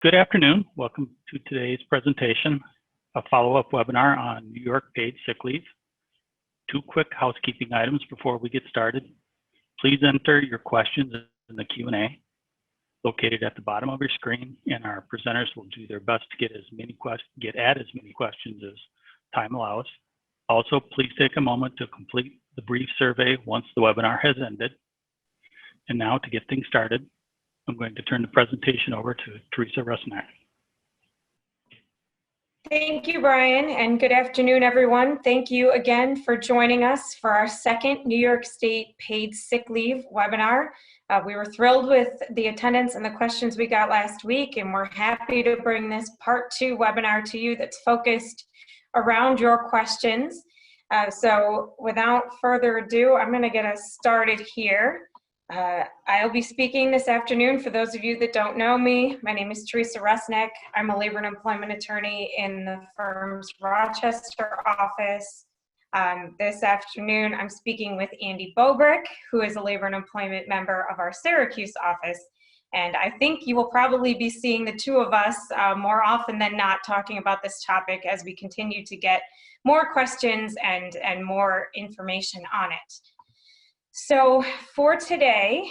Good afternoon. Welcome to today's presentation, a follow-up webinar on New York paid sick leave. Two quick housekeeping items before we get started. Please enter your questions in the Q&A located at the bottom of your screen, and our presenters will do their best to get at as many questions as time allows. Also, please take a moment to complete the brief survey once the webinar has ended. And now, to get things started, I'm going to turn the presentation over to Teresa Rusnak. Thank you, Brian, and good afternoon, everyone. Thank you again for joining us for our second New York State paid sick leave webinar. We were thrilled with the attendance and the questions we got last week, and we're happy to bring this part 2 webinar to you that's focused around your questions. So without further ado, I'm going to get us started here. I'll be speaking this afternoon. For those of you that don't know me, my name is Teresa Rusnak. I'm a labor and employment attorney in the firm's Rochester office. This afternoon, I'm speaking with Andy Bobrick, who is a labor and employment member of our Syracuse office. And I think you will probably be seeing the two of us more often than not talking about this topic as we continue to get more questions and more information on it. So for today,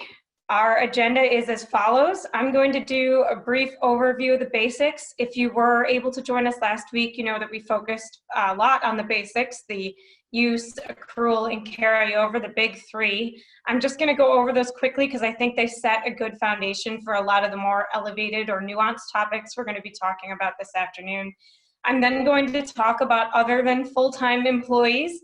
our agenda is as follows. I'm going to do a brief overview of the basics. If you were able to join us last week, you know that we focused a lot on the basics, the use, accrual, and carryover, the big three. I'm just going to go over those quickly because I think they set a good foundation for a lot of the more elevated or nuanced topics we're going to be talking about this afternoon. I'm then going to talk about other than full-time employees,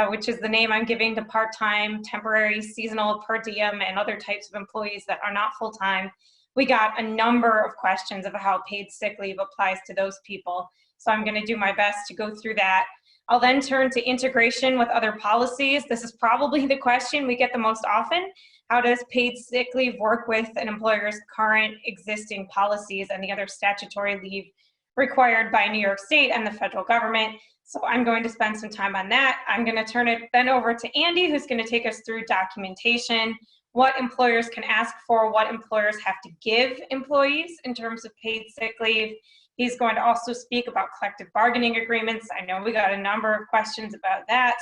which is the name I'm giving to part-time, temporary, seasonal, per diem, and other types of employees that are not full-time. We got a number of questions of how paid sick leave applies to those people. So I'm going to do my best to go through that. I'll then turn to integration with other policies. This is probably the question we get the most often. How does paid sick leave work with an employer's current existing policies and the other statutory leave required by New York State and the federal government? So I'm going to spend some time on that. I'm going to turn it then over to Andy, who's going to take us through documentation, what employers can ask for, what employers have to give employees in terms of paid sick leave. He's going to also speak about collective bargaining agreements. I know we got a number of questions about that.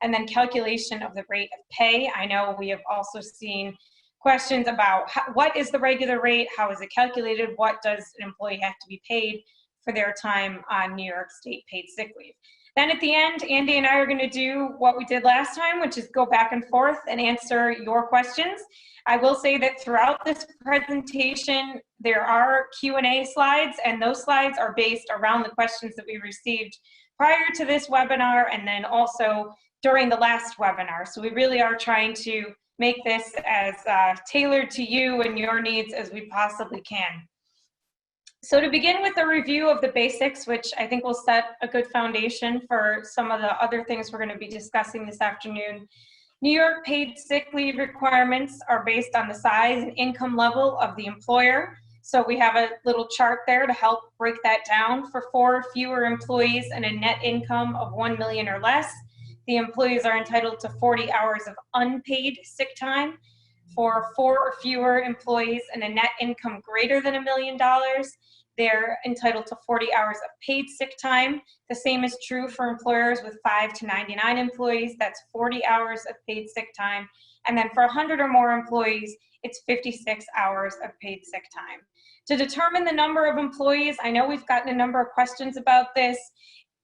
And then calculation of the rate of pay. I know we have also seen questions about what is the regular rate, how is it calculated, what does an employee have to be paid for their time on New York State paid sick leave. Then at the end, Andy and I are going to do what we did last time, which is go back and forth and answer your questions. I will say that throughout this presentation, there are Q&A slides, and those slides are based around the questions that we received prior to this webinar and then also during the last webinar. So we really are trying to make this as tailored to you and your needs as we possibly can. So to begin with a review of the basics, which I think will set a good foundation for some of the other things we're going to be discussing this afternoon. New York paid sick leave requirements are based on the size and income level of the employer. So we have a little chart there to help break that down. For 4 or fewer employees and a net income of 1 million or less, the employees are entitled to 40 hours of unpaid sick time. For 4 or fewer employees and a net income greater than $1 million, they're entitled to 40 hours of paid sick time. The same is true for employers with 5 to 99 employees. That's 40 hours of paid sick time. And then for 100 or more employees, it's 56 hours of paid sick time. To determine the number of employees, I know we've gotten a number of questions about this.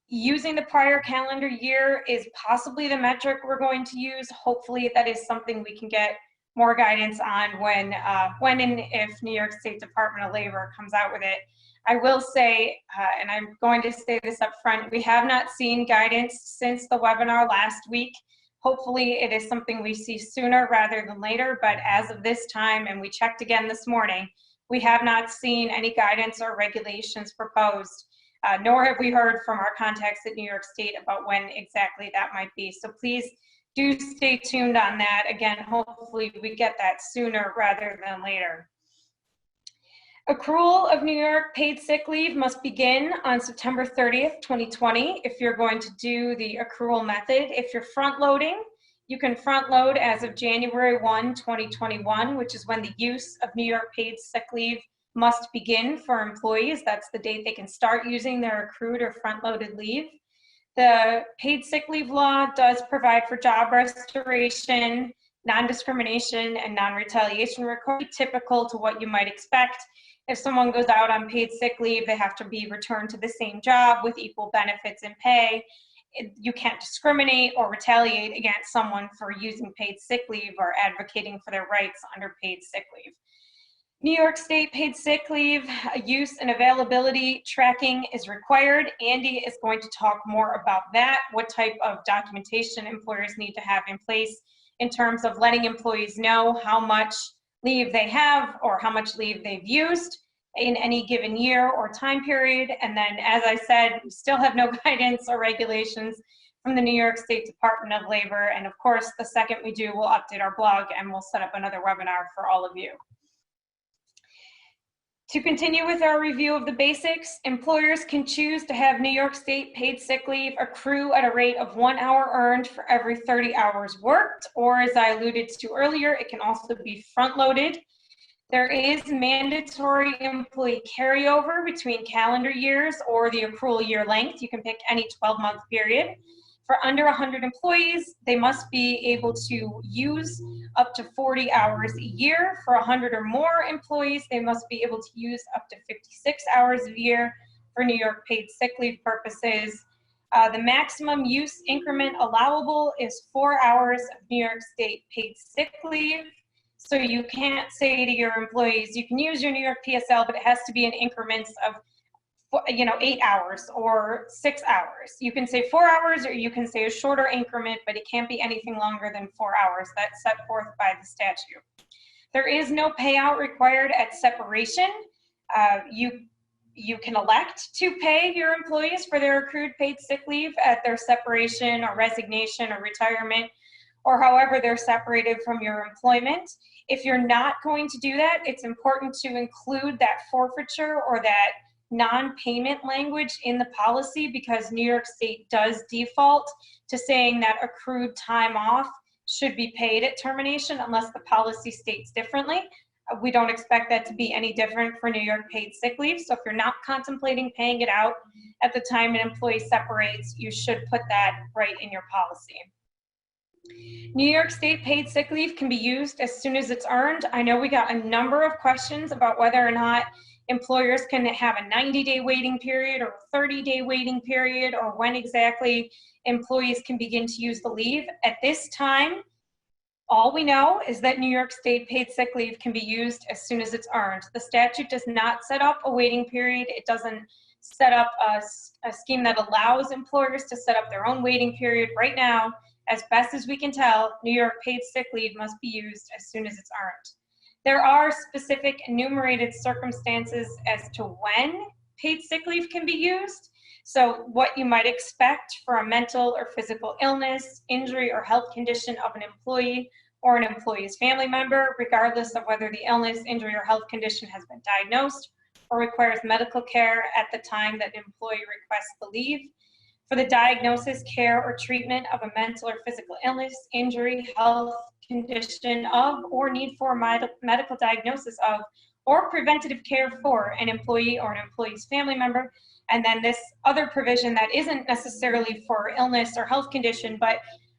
Using the prior calendar year is possibly the metric we're going to use. Hopefully that is something we can get more guidance on when and if New York State Department of Labor comes out with it. I will say, and I'm going to say this up front, we have not seen guidance since the webinar last week. Hopefully it is something we see sooner rather than later, but as of this time, and we checked again this morning, we have not seen any guidance or regulations proposed, nor have we heard from our contacts at New York State about when exactly that might be. So please do stay tuned on that. Again, hopefully we get that sooner rather than later. Accrual of New York paid sick leave must begin on September 30th, 2020 if you're going to do the accrual method. If you're front loading, you can front load as of January 1, 2021, which is when the use of New York paid sick leave must begin for employees. That's the date they can start using their accrued or front-loaded leave. The paid sick leave law does provide for job restoration, non-discrimination, and non-retaliation recovery, typical to what you might expect. If someone goes out on paid sick leave, they have to be returned to the same job with equal benefits and pay. You can't discriminate or retaliate against someone for using paid sick leave or advocating for their rights under paid sick leave. New York State paid sick leave use and availability tracking is required. Andy is going to talk more about that, what type of documentation employers need to have in place in terms of letting employees know how much leave they have or how much leave they've used in any given year or time period. And then, as I said, we still have no guidance or regulations from the New York State Department of Labor. And of course, the second we do, we'll update our blog and we'll set up another webinar for all of you. To continue with our review of the basics, employers can choose to have New York State paid sick leave accrue at a rate of 1 hour earned for every 30 hours worked, or as I alluded to earlier, it can also be front-loaded. There is mandatory employee carryover between calendar years or the accrual year length. You can pick any 12-month period. For under 100 employees, they must be able to use up to 40 hours a year. For 100 or more employees, they must be able to use up to 56 hours a year for New York paid sick leave purposes. The maximum use increment allowable is 4 hours of New York State paid sick leave. So you can't say to your employees, you can use your New York PSL, but it has to be in increments of 8 hours or 6 hours. You can say 4 hours, or you can say a shorter increment, but it can't be anything longer than 4 hours. That's set forth by the statute. There is no payout required at separation. You can elect to pay your employees for their accrued paid sick leave at their separation or resignation or retirement, or however they're separated from your employment. If you're not going to do that, it's important to include that forfeiture or that non-payment language in the policy, because New York State does default to saying that accrued time off should be paid at termination unless the policy states differently. We don't expect that to be any different for New York paid sick leave. So if you're not contemplating paying it out at the time an employee separates, you should put that right in your policy. New York State paid sick leave can be used as soon as it's earned. I know we got a number of questions about whether or not employers can have a 90-day waiting period or a 30-day waiting period, or when exactly employees can begin to use the leave. At this time, all we know is that New York State paid sick leave can be used as soon as it's earned. The statute does not set up a waiting period. It doesn't set up a scheme that allows employers to set up their own waiting period. Right now, as best as we can tell, New York paid sick leave must be used as soon as it's earned. There are specific enumerated circumstances as to when paid sick leave can be used. So what you might expect for a mental or physical illness, injury, or health condition of an employee or an employee's family member, regardless of whether the illness, injury, or health condition has been diagnosed or requires medical care at the time that an employee requests the leave. For the diagnosis, care, or treatment of a mental or physical illness, injury, health condition of, or need for medical diagnosis of, or preventative care for an employee or an employee's family member. And then this other provision that isn't necessarily for illness or health condition, but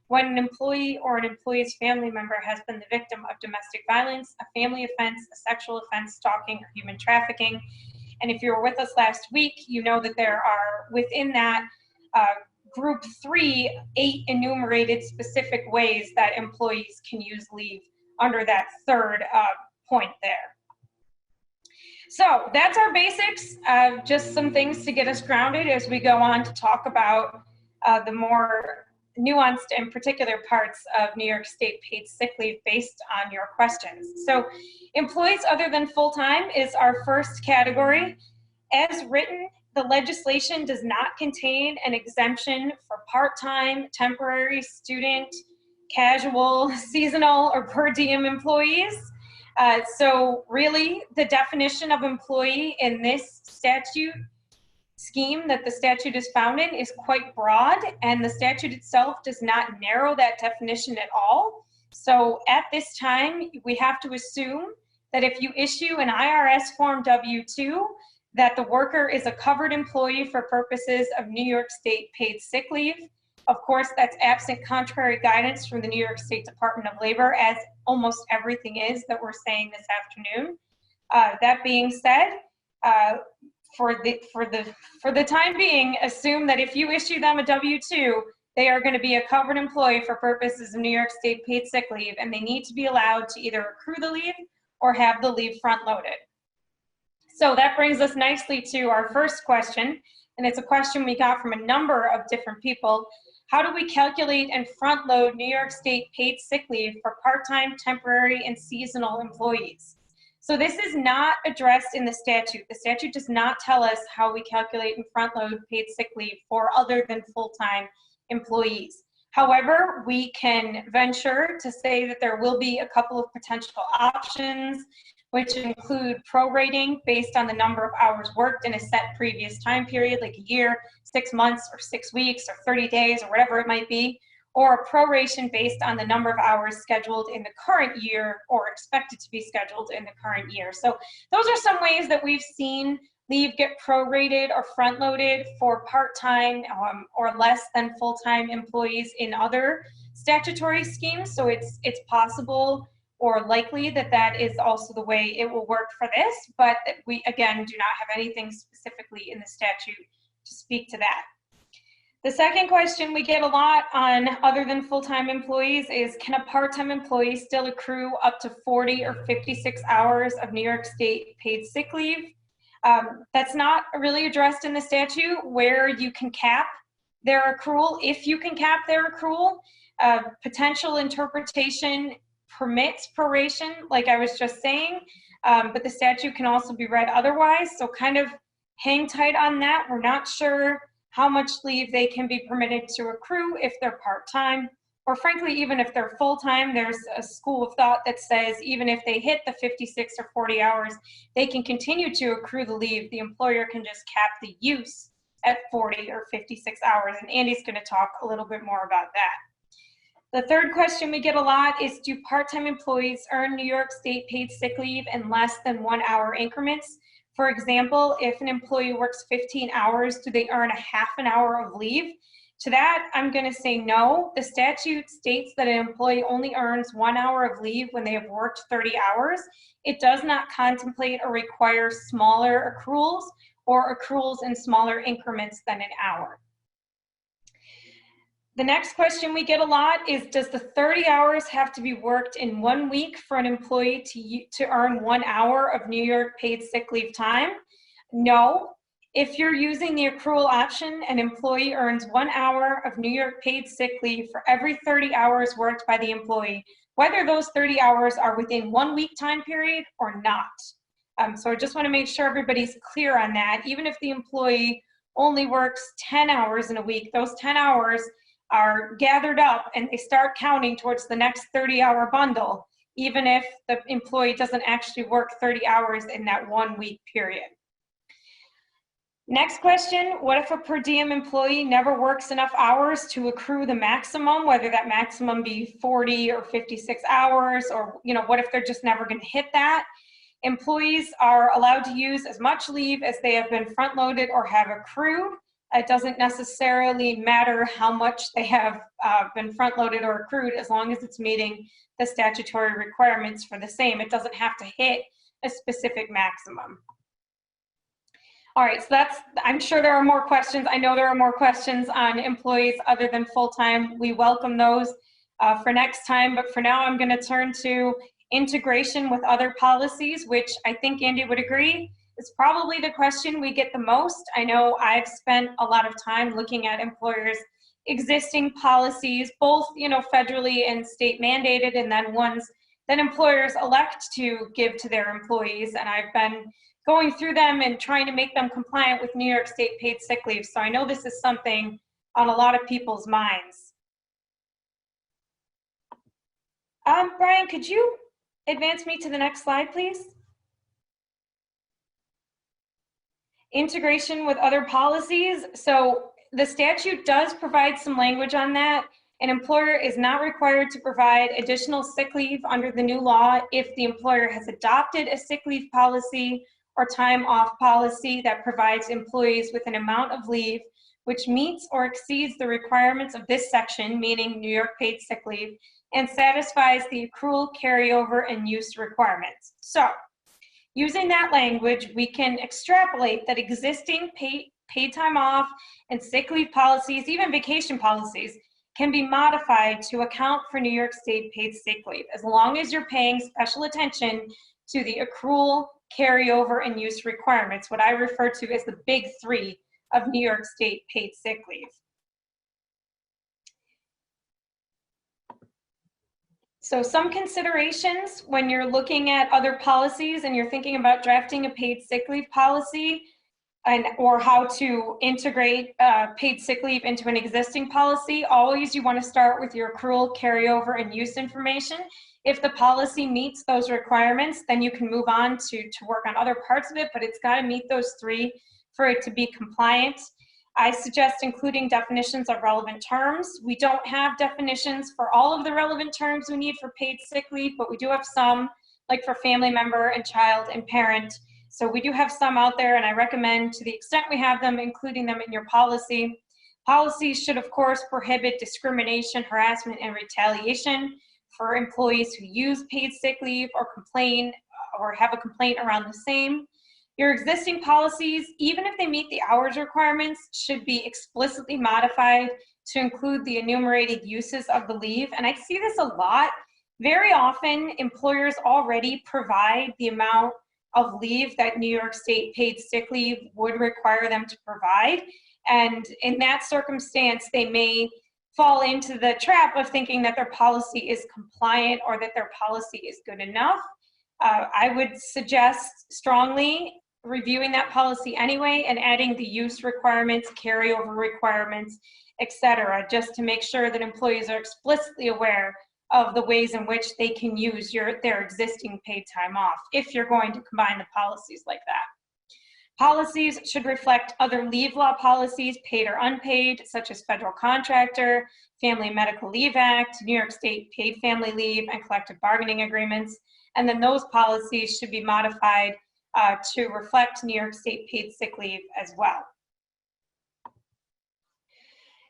when an employee or an employee's family member has been the victim of domestic violence, a family offense, a sexual offense, stalking, or human trafficking. And if you were with us last week, you know that there are within that Group 3, 8 enumerated specific ways that employees can use leave under that third point there. So that's our basics, just some things to get us grounded as we go on to talk about the more nuanced and particular parts of New York State paid sick leave based on your questions. So employees other than full-time is our first category. As written, the legislation does not contain an exemption for part-time, temporary, student, casual, seasonal, or per diem employees. So really, the definition of employee in this statute scheme that the statute is found in is quite broad, and the statute itself does not narrow that definition at all. So at this time, we have to assume that if you issue an IRS Form W-2, that the worker is a covered employee for purposes of New York State paid sick leave. Of course, that's absent contrary guidance from the New York State Department of Labor, as almost everything is that we're saying this afternoon. That being said, for the time being, assume that if you issue them a W-2, they are going to be a covered employee for purposes of New York State paid sick leave, and they need to be allowed to either accrue the leave or have the leave front-loaded. So that brings us nicely to our first question, and it's a question we got from a number of different people. How do we calculate and front-load New York State paid sick leave for part-time, temporary, and seasonal employees? So this is not addressed in the statute. The statute does not tell us how we calculate and front-load paid sick leave for other than full-time employees. However, we can venture to say that there will be a couple of potential options, which include prorating based on the number of hours worked in a set previous time period, like a year, 6 months, or 6 weeks, or 30 days, or whatever it might be, or a proration based on the number of hours scheduled in the current year or expected to be scheduled in the current year. So those are some ways that we've seen leave get prorated or front-loaded for part-time or less than full-time employees in other statutory schemes. So it's possible or likely that that is also the way it will work for this, but we, again, do not have anything specifically in the statute to speak to that. The second question we get a lot on other than full-time employees is, can a part-time employee still accrue up to 40 or 56 hours of New York State paid sick leave? That's not really addressed in the statute where you can cap their accrual. If you can cap their accrual, potential interpretation permits proration, like I was just saying, but the statute can also be read otherwise, so kind of hang tight on that. We're not sure how much leave they can be permitted to accrue if they're part-time, or frankly, even if they're full-time. There's a school of thought that says even if they hit the 56 or 40 hours, they can continue to accrue the leave. The employer can just cap the use at 40 or 56 hours, and Andy's going to talk a little bit more about that. The third question we get a lot is, do part-time employees earn New York State paid sick leave in less than 1 hour increments? For example, if an employee works 15 hours, do they earn a half an hour of leave? To that, I'm going to say no. The statute states that an employee only earns 1 hour of leave when they have worked 30 hours. It does not contemplate or require smaller accruals or accruals in smaller increments than an hour. The next question we get a lot is, does the 30 hours have to be worked in 1 week for an employee to earn 1 hour of New York paid sick leave time? No. If you're using the accrual option, an employee earns 1 hour of New York paid sick leave for every 30 hours worked by the employee, whether those 30 hours are within 1 week time period or not. So I just want to make sure everybody's clear on that. Even if the employee only works 10 hours in a week, those 10 hours are gathered up and they start counting towards the next 30-hour bundle, even if the employee doesn't actually work 30 hours in that 1 week period. Next question, what if a per diem employee never works enough hours to accrue the maximum, whether that maximum be 40 or 56 hours, or what if they're just never going to hit that? Employees are allowed to use as much leave as they have been front-loaded or have accrued. It doesn't necessarily matter how much they have been front-loaded or accrued, as long as it's meeting the statutory requirements for the same. It doesn't have to hit a specific maximum. All right, so I'm sure there are more questions. I know there are more questions on employees other than full-time. We welcome those for next time, but for now I'm going to turn to integration with other policies, which I think Andy would agree is probably the question we get the most. I know I've spent a lot of time looking at employers' existing policies, both federally and state mandated, and then ones that employers elect to give to their employees. And I've been going through them and trying to make them compliant with New York State paid sick leave. So I know this is something on a lot of people's minds. Brian, could you advance me to the next slide, please? Integration with other policies. So the statute does provide some language on that. An employer is not required to provide additional sick leave under the new law if the employer has adopted a sick leave policy or time off policy that provides employees with an amount of leave which meets or exceeds the requirements of this section, meaning New York paid sick leave, and satisfies the accrual, carryover, and use requirements. So, using that language, we can extrapolate that existing paid time off and sick leave policies, even vacation policies, can be modified to account for New York State paid sick leave, as long as you're paying special attention to the accrual, carryover, and use requirements, what I refer to as the big three of New York State paid sick leave. So some considerations when you're looking at other policies and you're thinking about drafting a paid sick leave policy or how to integrate paid sick leave into an existing policy. Always you want to start with your accrual, carryover, and use information. If the policy meets those requirements, then you can move on to work on other parts of it, but it's got to meet those three for it to be compliant. I suggest including definitions of relevant terms. We don't have definitions for all of the relevant terms we need for paid sick leave, but we do have some, like for family member and child and parent. So we do have some out there, and I recommend, to the extent we have them, including them in your policy. Policies should, of course, prohibit discrimination, harassment, and retaliation for employees who use paid sick leave or complain or have a complaint around the same. Your existing policies, even if they meet the hours requirements, should be explicitly modified to include the enumerated uses of the leave. And I see this a lot. Very often, employers already provide the amount of leave that New York State paid sick leave would require them to provide. And in that circumstance, they may fall into the trap of thinking that their policy is compliant or that their policy is good enough. I would suggest strongly reviewing that policy anyway and adding the use requirements, carryover requirements, etc., just to make sure that employees are explicitly aware of the ways in which they can use their existing paid time off if you're going to combine the policies like that. Policies should reflect other leave law policies, paid or unpaid, such as federal contractor, Family Medical Leave Act, New York State paid family leave, and collective bargaining agreements. And then those policies should be modified to reflect New York State paid sick leave as well.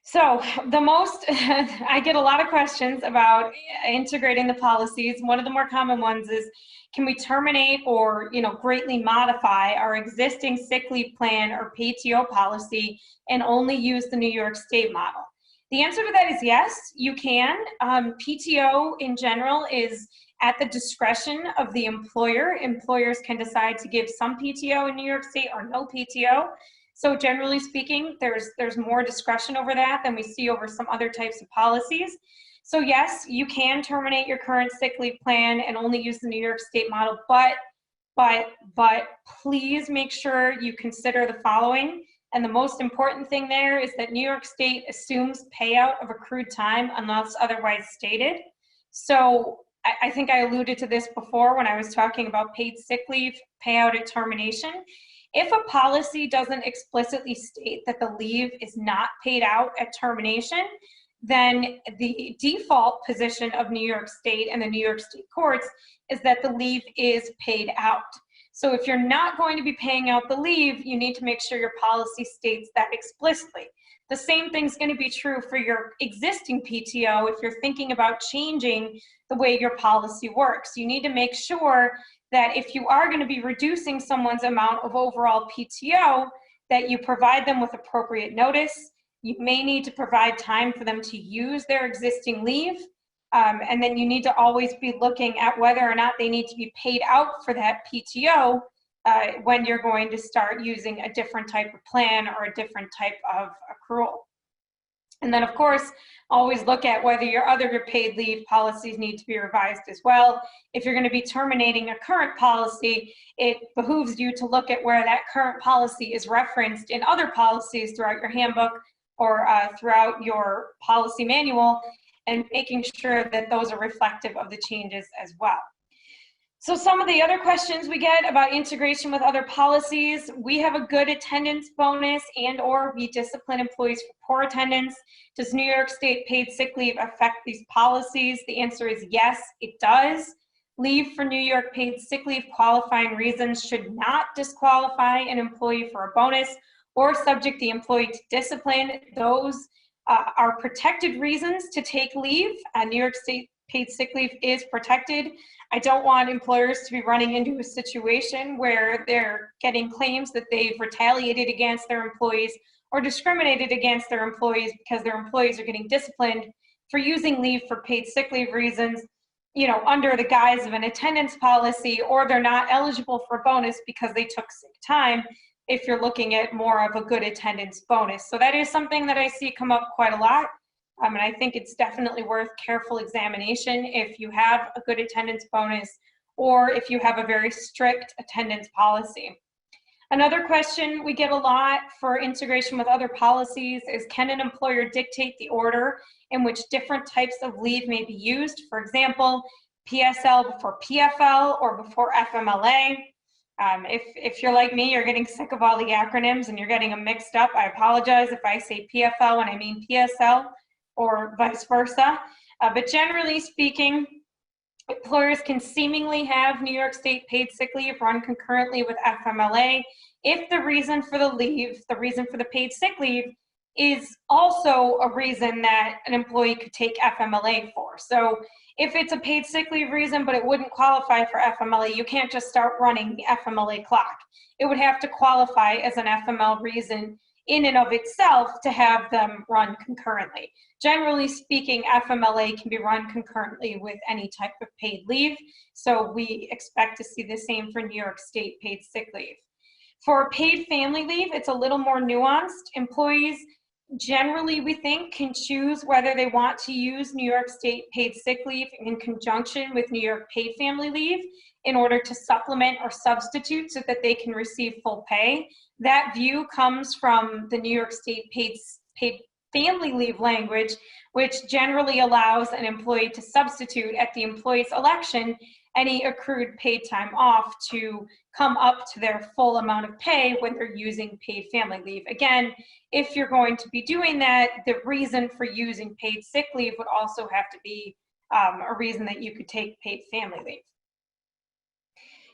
So I get a lot of questions about integrating the policies. One of the more common ones is, can we terminate or greatly modify our existing sick leave plan or PTO policy and only use the New York State model? The answer to that is yes, you can. PTO in general is at the discretion of the employer. Employers can decide to give some PTO in New York State or no PTO. So generally speaking, there's more discretion over that than we see over some other types of policies. So yes, you can terminate your current sick leave plan and only use the New York State model, but please make sure you consider the following. And the most important thing there is that New York State assumes payout of accrued time unless otherwise stated. So I think I alluded to this before when I was talking about paid sick leave payout at termination. If a policy doesn't explicitly state that the leave is not paid out at termination, then the default position of New York State and the New York State courts is that the leave is paid out. So if you're not going to be paying out the leave, you need to make sure your policy states that explicitly. The same thing's going to be true for your existing PTO if you're thinking about changing the way your policy works. You need to make sure that if you are going to be reducing someone's amount of overall PTO, that you provide them with appropriate notice. You may need to provide time for them to use their existing leave. And then you need to always be looking at whether or not they need to be paid out for that PTO when you're going to start using a different type of plan or a different type of accrual. And then, of course, always look at whether your other paid leave policies need to be revised as well. If you're going to be terminating a current policy, it behooves you to look at where that current policy is referenced in other policies throughout your handbook or throughout your policy manual, and making sure that those are reflective of the changes as well. So some of the other questions we get about integration with other policies, we have a good attendance bonus and or we discipline employees for poor attendance. Does New York State paid sick leave affect these policies? The answer is yes, it does. Leave for New York paid sick leave qualifying reasons should not disqualify an employee for a bonus or subject the employee to discipline. Those are protected reasons to take leave. New York State paid sick leave is protected. I don't want employers to be running into a situation where they're getting claims that they've retaliated against their employees or discriminated against their employees because their employees are getting disciplined for using leave for paid sick leave reasons, you know, under the guise of an attendance policy, or they're not eligible for a bonus because they took sick time if you're looking at more of a good attendance bonus. So that is something that I see come up quite a lot. And I think it's definitely worth careful examination if you have a good attendance bonus or if you have a very strict attendance policy. Another question we get a lot for integration with other policies is, can an employer dictate the order in which different types of leave may be used? For example, PSL before PFL or before FMLA. If you're like me, you're getting sick of all the acronyms and you're getting them mixed up. I apologize if I say PFL when I mean PSL, or vice versa. But generally speaking, employers can seemingly have New York State paid sick leave run concurrently with FMLA if the reason for the leave, the reason for the paid sick leave, is also a reason that an employee could take FMLA for. So if it's a paid sick leave reason, but it wouldn't qualify for FMLA, you can't just start running the FMLA clock. It would have to qualify as an FML reason in and of itself to have them run concurrently. Generally speaking, FMLA can be run concurrently with any type of paid leave, so we expect to see the same for New York State paid sick leave. For paid family leave, it's a little more nuanced. Employees generally, we think, can choose whether they want to use New York State paid sick leave in conjunction with New York paid family leave in order to supplement or substitute so that they can receive full pay. That view comes from the New York State paid family leave language, which generally allows an employee to substitute at the employee's election any accrued paid time off to come up to their full amount of pay when they're using paid family leave. Again, if you're going to be doing that, the reason for using paid sick leave would also have to be a reason that you could take paid family leave.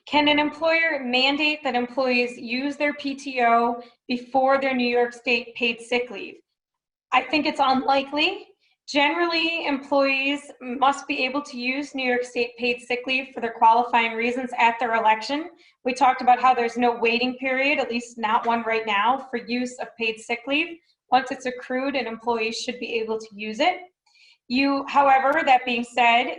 Can an employer mandate that employees use their PTO before their New York State paid sick leave? I think it's unlikely. Generally, employees must be able to use New York State paid sick leave for their qualifying reasons at their election. We talked about how there's no waiting period, at least not one right now, for use of paid sick leave. Once it's accrued, an employee should be able to use it. However, that being said,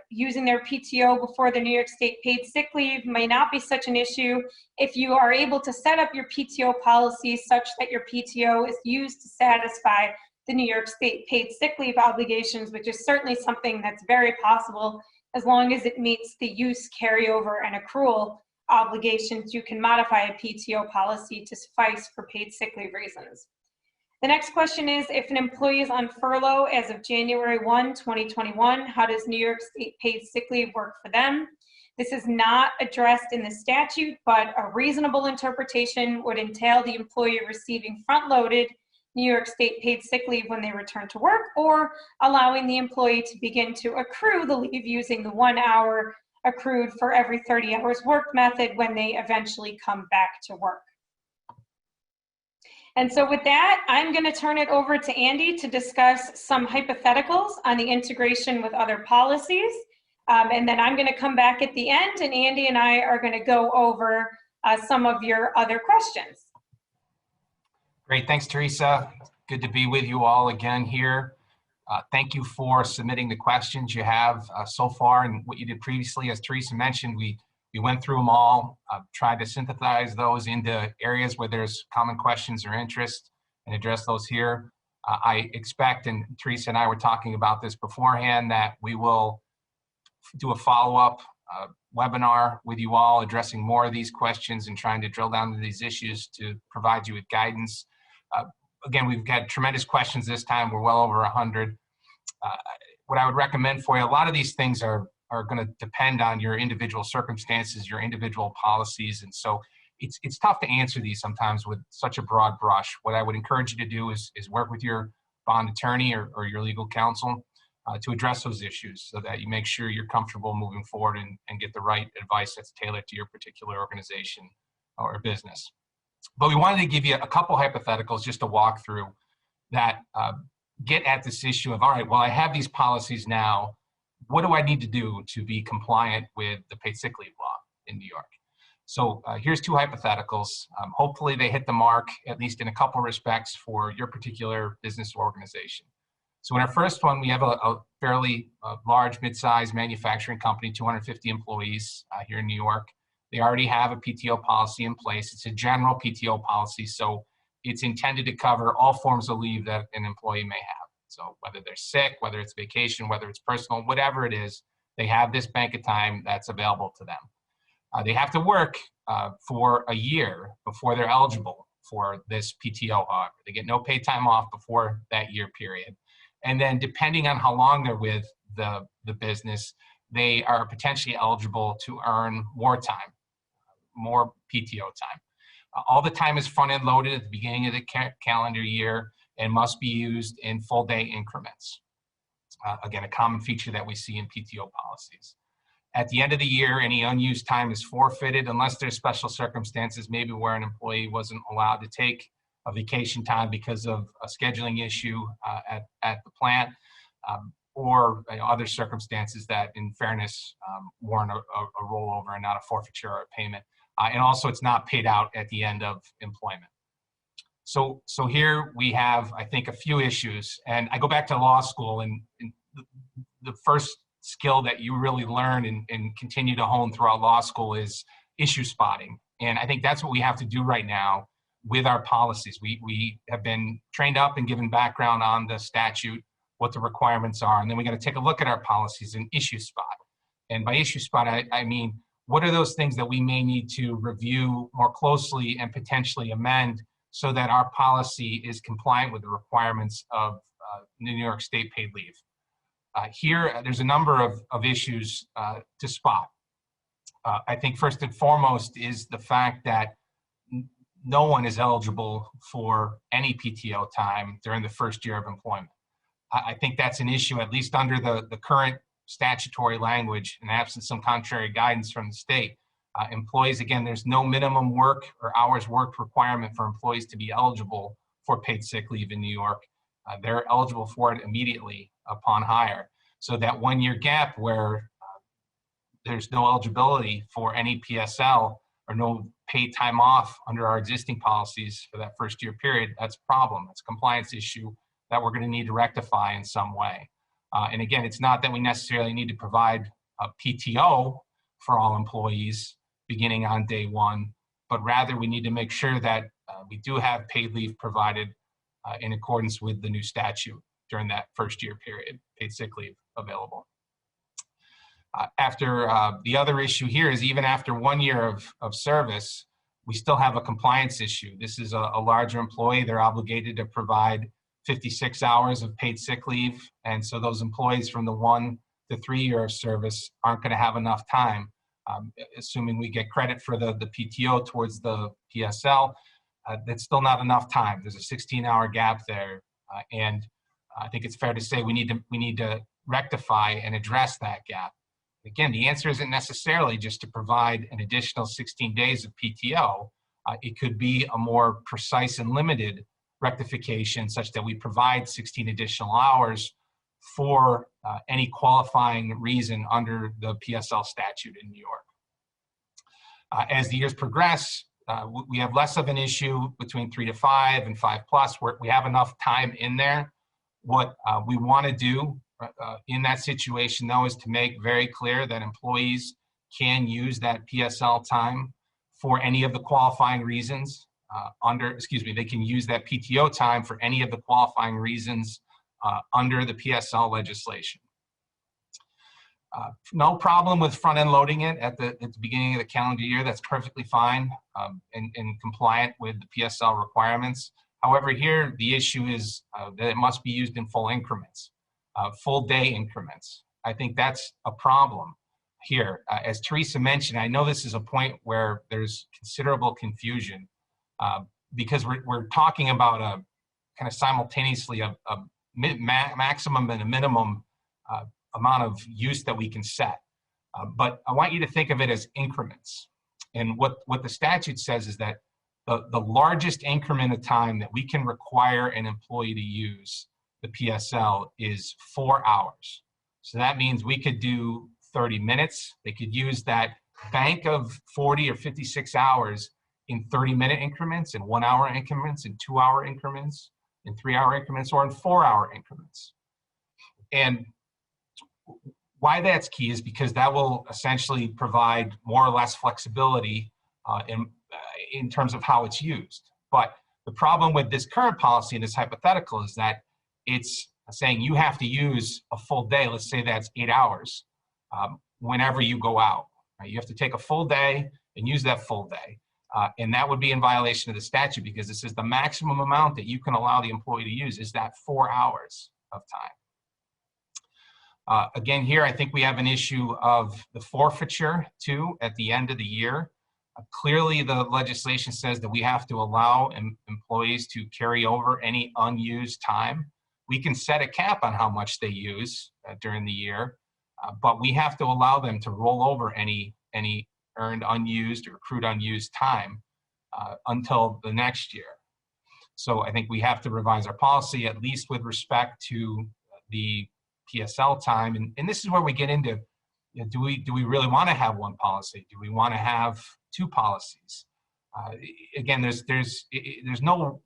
using their PTO before the New York State paid sick leave may not be such an issue if you are able to set up your PTO policy such that your PTO is used to satisfy the New York State paid sick leave obligations, which is certainly something that's very possible as long as it meets the use, carryover, and accrual obligations. You can modify a PTO policy to suffice for paid sick leave reasons. The next question is, if an employee is on furlough as of January 1, 2021, how does New York State paid sick leave work for them? This is not addressed in the statute, but a reasonable interpretation would entail the employee receiving front-loaded New York State paid sick leave when they return to work, or allowing the employee to begin to accrue the leave using the 1 hour accrued for every 30 hours worked method when they eventually come back to work. And so with that, I'm going to turn it over to Andy to discuss some hypotheticals on the integration with other policies. And then I'm going to come back at the end, and Andy and I are going to go over some of your other questions. Great, thanks, Teresa. Good to be with you all again here. Thank you for submitting the questions you have so far and what you did previously. As Teresa mentioned, we went through them all, tried to synthesize those into areas where there's common questions or interest and address those here. I expect, and Teresa and I were talking about this beforehand, that we will do a follow-up webinar with you all addressing more of these questions and trying to drill down into these issues to provide you with guidance. Again, we've got tremendous questions this time. We're well over 100. What I would recommend for you, a lot of these things are are going to depend on your individual circumstances, your individual policies. And so it's tough to answer these sometimes with such a broad brush. What I would encourage you to do is work with your bond attorney or your legal counsel to address those issues so that you make sure you're comfortable moving forward and get the right advice that's tailored to your particular organization or business. But we wanted to give you a couple hypotheticals just to walk through that get at this issue of, all right, well, I have these policies now. What do I need to do to be compliant with the paid sick leave law in New York? So here's two hypotheticals. Hopefully they hit the mark, at least in a couple respects, for your particular business or organization. So in our first one, we have a fairly large, mid-sized manufacturing company, 250 employees here in New York. They already have a PTO policy in place. It's a general PTO policy, so it's intended to cover all forms of leave that an employee may have. So whether they're sick, whether it's vacation, whether it's personal, whatever it is, they have this bank of time that's available to them. They have to work for a year before they're eligible for this PTO, however. They get no paid time off before that year period. And then depending on how long they're with the business, they are potentially eligible to earn more time, more PTO time. All the time is front-end loaded at the beginning of the calendar year and must be used in full-day increments. Again, a common feature that we see in PTO policies. At the end of the year, any unused time is forfeited unless there's special circumstances, maybe where an employee wasn't allowed to take a vacation time because of a scheduling issue at the plant, or other circumstances that, in fairness, warrant a rollover and not a forfeiture or a payment. And also, it's not paid out at the end of employment. So here we have, I think, a few issues. And I go back to law school, and the first skill that you really learn and continue to hone throughout law school is issue spotting. And I think that's what we have to do right now with our policies. We have been trained up and given background on the statute, what the requirements are, and then we got to take a look at our policies and issue spot. And by issue spot, I mean, what are those things that we may need to review more closely and potentially amend so that our policy is compliant with the requirements of New York State paid leave? Here, there's a number of issues to spot. I think first and foremost is the fact that no one is eligible for any PTO time during the first year of employment. I think that's an issue, at least under the current statutory language, and absent some contrary guidance from the state. Employees, again, there's no minimum work or hours worked requirement for employees to be eligible for paid sick leave in New York. They're eligible for it immediately upon hire. So that 1 year gap where there's no eligibility for any PSL or no paid time off under our existing policies for that first year period, that's a problem. It's a compliance issue that we're going to need to rectify in some way. And again, it's not that we necessarily need to provide a PTO for all employees beginning on day one, but rather we need to make sure that we do have paid leave provided in accordance with the new statute during that first year period, paid sick leave available. The other issue here is even after 1 year of service, we still have a compliance issue. This is a larger employee. They're obligated to provide 56 hours of paid sick leave. And so those employees from the 1 to 3 year of service aren't going to have enough time. Assuming we get credit for the PTO towards the PSL, that's still not enough time. There's a 16-hour gap there. And I think it's fair to say we need to rectify and address that gap. Again, the answer isn't necessarily just to provide an additional 16 days of PTO. It could be a more precise and limited rectification such that we provide 16 additional hours for any qualifying reason under the PSL statute in New York. As the years progress, we have less of an issue between 3 to 5 and 5+, where we have enough time in there. What we want to do in that situation, though, is to make very clear that employees can use that PSL time for any of the qualifying reasons they can use that PTO time for any of the qualifying reasons under the PSL legislation. No problem with front-end loading it at the beginning of the calendar year. That's perfectly fine and compliant with the PSL requirements. However, here the issue is that it must be used in full increments, full day increments. I think that's a problem. here. As Teresa mentioned, I know this is a point where there's considerable confusion because we're talking about a kind of simultaneously a maximum and a minimum amount of use that we can set. But I want you to think of it as increments. And what the statute says is that the largest increment of time that we can require an employee to use the PSL is 4 hours. So that means we could do 30 minutes. They could use that bank of 40 or 56 hours in 30-minute increments, in 1 hour increments, in 2 hour increments, in 3 hour increments, or in 4 hour increments. And why that's key is because that will essentially provide more or less flexibility in terms of how it's used. But the problem with this current policy and this hypothetical is that it's saying you have to use a full day, let's say that's 8 hours, whenever you go out. Right? You have to take a full day and use that full day. And that would be in violation of the statute because this is the maximum amount that you can allow the employee to use is that 4 hours of time. Again, here, I think we have an issue of the forfeiture too at the end of the year. Clearly, the legislation says that we have to allow employees to carry over any unused time. We can set a cap on how much they use during the year, but we have to allow them to roll over any earned unused or accrued unused time until the next year. So I think we have to revise our policy, at least with respect to the PSL time. And this is where we get into, you know, do we really want to have one policy? Do we want to have two policies? Again, there's no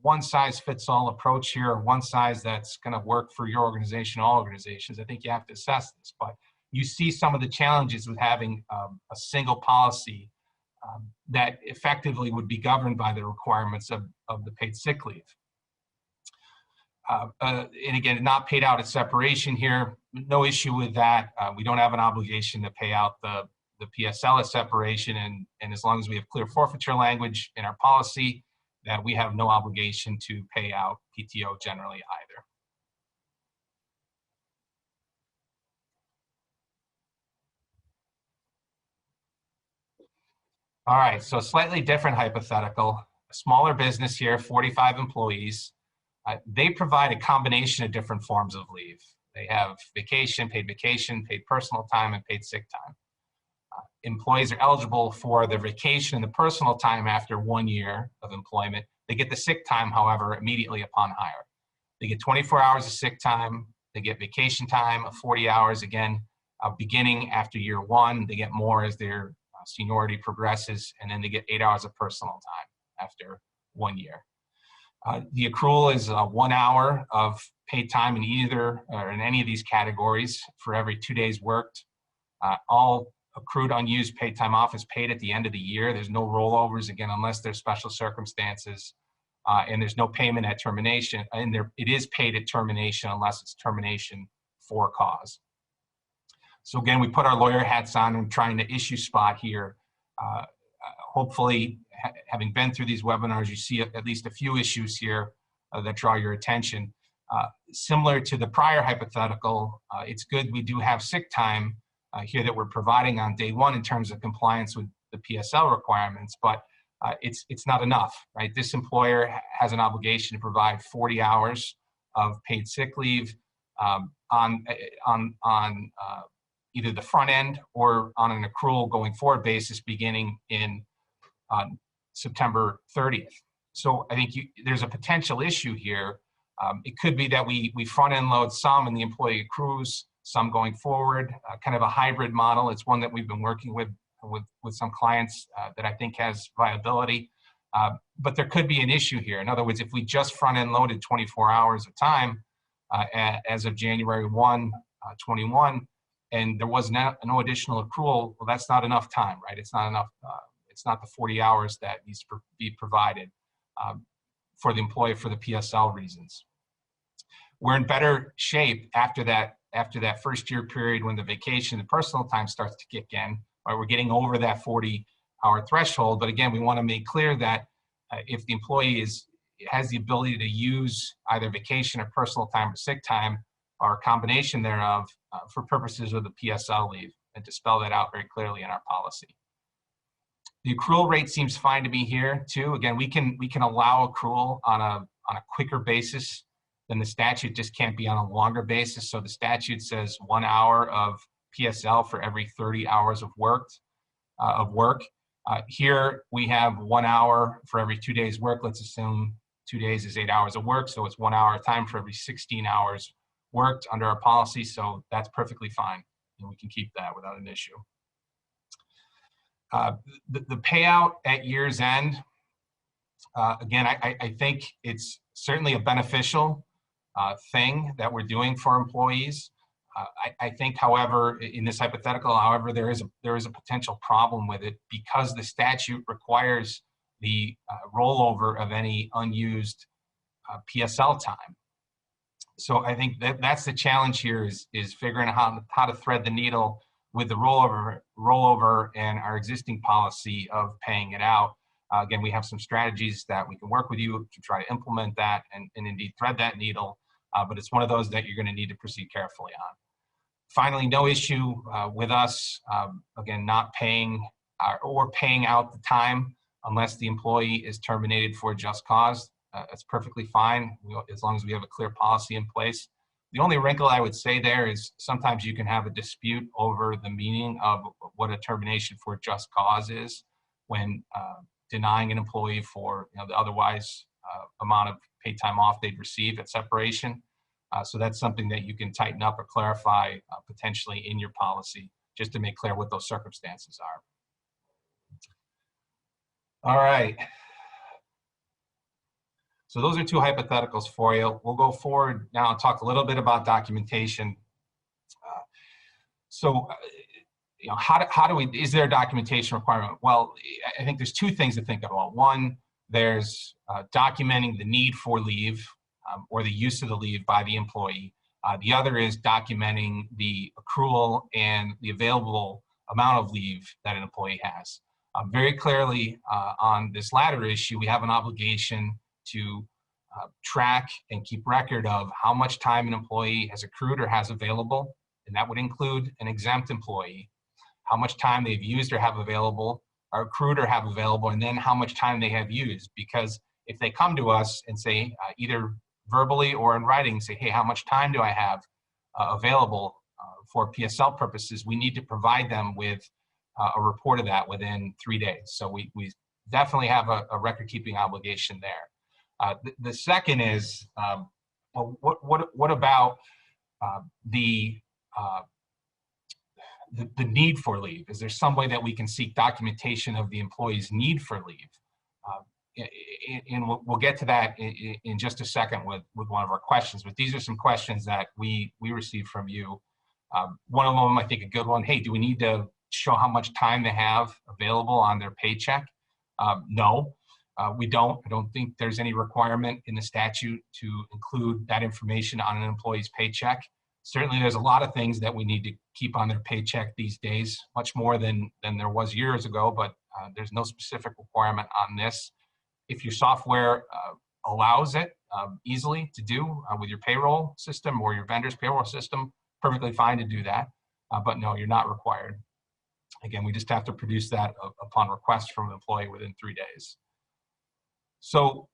one size fits all approach here, or one size that's going to work for your organization, all organizations. I think you have to assess this, but you see some of the challenges with having a single policy that effectively would be governed by the requirements of the paid sick leave. And again, not paid out at separation here, no issue with that. We don't have an obligation to pay out the PSL at separation, and as long as we have clear forfeiture language in our policy, that we have no obligation to pay out PTO generally either. All right, so slightly different hypothetical. A smaller business here, 45 employees. They provide a combination of different forms of leave. They have vacation, paid personal time, and paid sick time. Employees are eligible for their vacation and the personal time after 1 year of employment. They get the sick time, however, immediately upon hire. They get 24 hours of sick time. They get vacation time of 40 hours, again, beginning after year one. They get more as their seniority progresses, and then they get 8 hours of personal time after 1 year. The accrual is 1 hour of paid time in either or in any of these categories for every 2 days worked. All accrued unused paid time off is paid at the end of the year. There's no rollovers, again, unless there's special circumstances, and there's no payment at termination. And it is paid at termination unless it's termination for cause. So again, we put our lawyer hats on and trying to issue spot here. Hopefully, having been through these webinars, you see at least a few issues here that draw your attention. Similar to the prior hypothetical, it's good we do have sick time here that we're providing on day one in terms of compliance with the PSL requirements, but it's not enough, right? This employer has an obligation to provide 40 hours of paid sick leave on either the front end or on an accrual going forward basis beginning in September 30th. So I think there's a potential issue here. It could be that we front end load some and the employee accrues some going forward, kind of a hybrid model. It's one that we've been working with some clients that I think has viability. But there could be an issue here. In other words, if we just front end loaded 24 hours of time as of January 1, 21, and there was no additional accrual, well, that's not enough time, right? It's not enough. It's not the 40 hours that needs to be provided for the employee for the PSL reasons. We're in better shape after that first year period when the vacation and personal time starts to kick in. Right? We're getting over that 40-hour threshold. But again, we want to make clear that if the employee has the ability to use either vacation or personal time or sick time or a combination thereof for purposes of the PSL leave, and to spell that out very clearly in our policy. The accrual rate seems fine to me here too. Again, we can allow accrual on a quicker basis than the statute, just can't be on a longer basis. So the statute says 1 hour of PSL for every 30 hours of work. Here we have 1 hour for every 2 days work. Let's assume 2 days is 8 hours of work. So it's 1 hour of time for every 16 hours worked under our policy. So that's perfectly fine. And we can keep that without an issue. The payout at year's end, again, I think it's certainly a beneficial thing that we're doing for employees. I think, however, in this hypothetical, however, there is a potential problem with it because the statute requires the rollover of any unused PSL time. So I think that's the challenge here is figuring out how to thread the needle with the rollover and our existing policy of paying it out. Again, we have some strategies that we can work with you to try to implement that and indeed thread that needle, but it's one of those that you're going to need to proceed carefully on. Finally, no issue with us, again, not paying or paying out the time unless the employee is terminated for a just cause. That's perfectly fine as long as we have a clear policy in place. The only wrinkle I would say there is sometimes you can have a dispute over the meaning of what a termination for just cause is when denying an employee for the otherwise amount of paid time off they'd receive at separation. So that's something that you can tighten up or clarify potentially in your policy just to make clear what those circumstances are. All right. So those are two hypotheticals for you. We'll go forward now and talk a little bit about documentation. How do we, is there a documentation requirement? Well, I think there's two things to think about. One, there's documenting the need for leave or the use of the leave by the employee. The other is documenting the accrual and the available amount of leave that an employee has. Very clearly on this latter issue, we have an obligation to track and keep record of how much time an employee has accrued or has available, and that would include an exempt employee, how much time they've used or have available, or accrued or have available, and then how much time they have used. Because if they come to us and say, either verbally or in writing, say, hey, how much time do I have available for PSL purposes, we need to provide them with a report of that within 3 days. So we definitely have a record-keeping obligation there. The second is, well, what about the need for leave? Is there some way that we can seek documentation of the employee's need for leave? And we'll get to that in just a second with one of our questions, but these are some questions that we received from you. One of them, I think a good one, hey, do we need to show how much time they have available on their paycheck? No, we don't. I don't think there's any requirement in the statute to include that information on an employee's paycheck. Certainly there's a lot of things that we need to keep on their paycheck these days, much more than there was years ago, but there's no specific requirement on this. If your software allows it easily to do with your payroll system or your vendor's payroll system, perfectly fine to do that, but no, you're not required. Again, we just have to produce that upon request from an employee within 3 days. So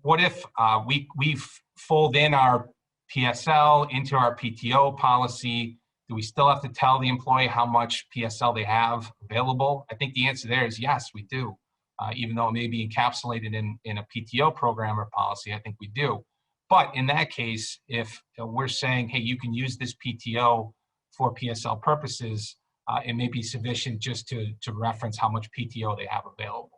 what if we fold in our PSL into our PTO policy? Do we still have to tell the employee how much PSL they have available? I think the answer there is yes, we do. Even though it may be encapsulated in a PTO program or policy, I think we do. But in that case, if we're saying, hey, you can use this PTO for PSL purposes, it may be sufficient just to reference how much PTO they have available.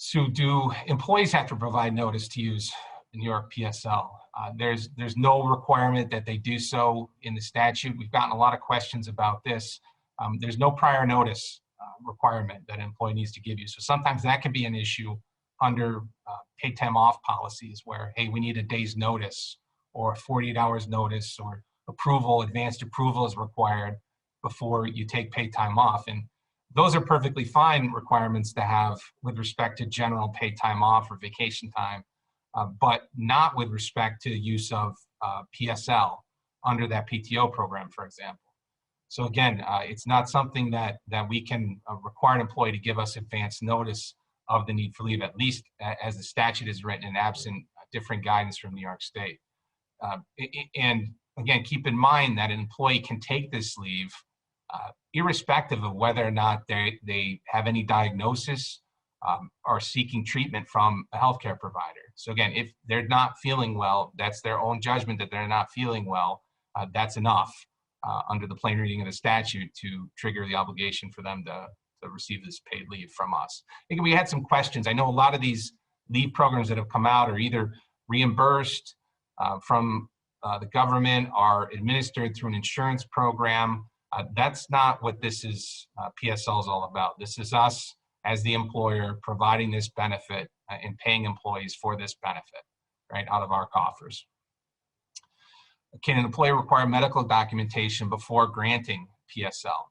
So do employees have to provide notice to use New York PSL? There's no requirement that they do so in the statute. We've gotten a lot of questions about this. There's no prior notice requirement that an employee needs to give you. So sometimes that can be an issue under paid time off policies where, hey, we need a day's notice or 48 hours notice or approval, advanced approval is required before you take paid time off. And those are perfectly fine requirements to have with respect to general paid time off or vacation time, but not with respect to the use of PSL. under that PTO program, for example. So again, it's not something that we can require an employee to give us advance notice of the need for leave, at least as the statute is written and absent different guidance from New York State. And again, keep in mind that an employee can take this leave irrespective of whether or not they have any diagnosis or seeking treatment from a healthcare provider. So again, if they're not feeling well, that's their own judgment that they're not feeling well. That's enough under the plain reading of the statute to trigger the obligation for them to receive this paid leave from us. Again, we had some questions. I know a lot of these leave programs that have come out are either reimbursed from the government, are administered through an insurance program. That's not what this is, PSL is all about. This is us as the employer providing this benefit and paying employees for this benefit, right, out of our coffers. Can an employer require medical documentation before granting PSL?